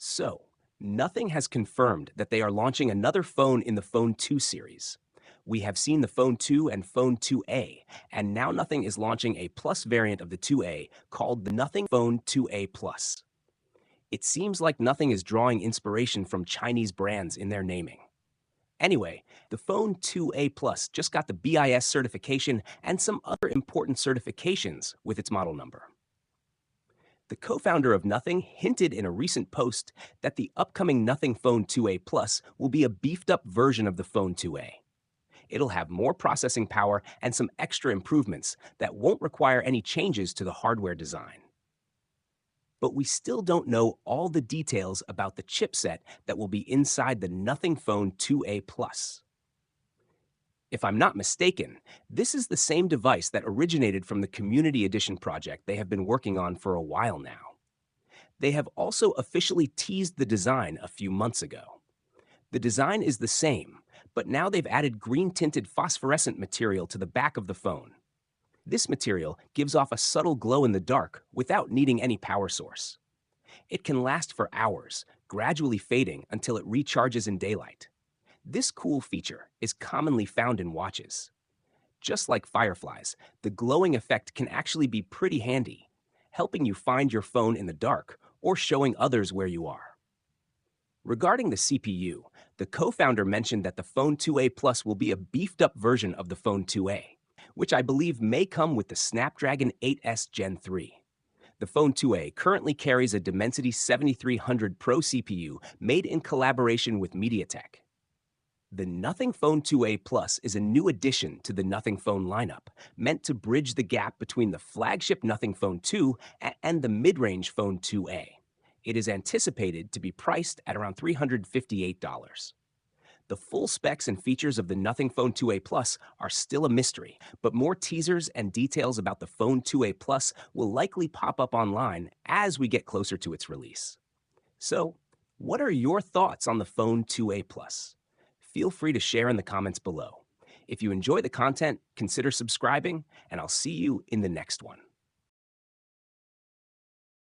So, Nothing has confirmed that they are launching another phone in the Phone 2 series. We have seen the Phone 2 and Phone 2A, and now Nothing is launching a Plus variant of the 2A called the Nothing Phone 2A Plus. It seems like Nothing is drawing inspiration from Chinese brands in their naming. Anyway, the Phone 2A Plus just got the BIS certification and some other important certifications with its model number. The co-founder of Nothing hinted in a recent post that the upcoming Nothing Phone 2A Plus will be a beefed-up version of the Phone 2A. It'll have more processing power and some extra improvements that won't require any changes to the hardware design. But we still don't know all the details about the chipset that will be inside the Nothing Phone 2A Plus. If I'm not mistaken, this is the same device that originated from the Community Edition project they have been working on for a while now. They have also officially teased the design a few months ago. The design is the same, but now they've added green-tinted phosphorescent material to the back of the phone. This material gives off a subtle glow in the dark without needing any power source. It can last for hours, gradually fading until it recharges in daylight. This cool feature is commonly found in watches. Just like fireflies, the glowing effect can actually be pretty handy, helping you find your phone in the dark or showing others where you are. Regarding the CPU, the co-founder mentioned that the Phone 2A Plus will be a beefed-up version of the Phone 2A, which I believe may come with the Snapdragon 8S Gen 3. The Phone 2A currently carries a Dimensity 7300 Pro CPU made in collaboration with MediaTek. The Nothing Phone 2A Plus is a new addition to the Nothing Phone lineup, meant to bridge the gap between the flagship Nothing Phone 2 and the mid-range Phone 2A. It is anticipated to be priced at around $358. The full specs and features of the Nothing Phone 2A Plus are still a mystery, but more teasers and details about the Phone 2A Plus will likely pop up online as we get closer to its release. So, what are your thoughts on the Phone 2A Plus? Feel free to share in the comments below. If you enjoy the content, consider subscribing, and I'll see you in the next one.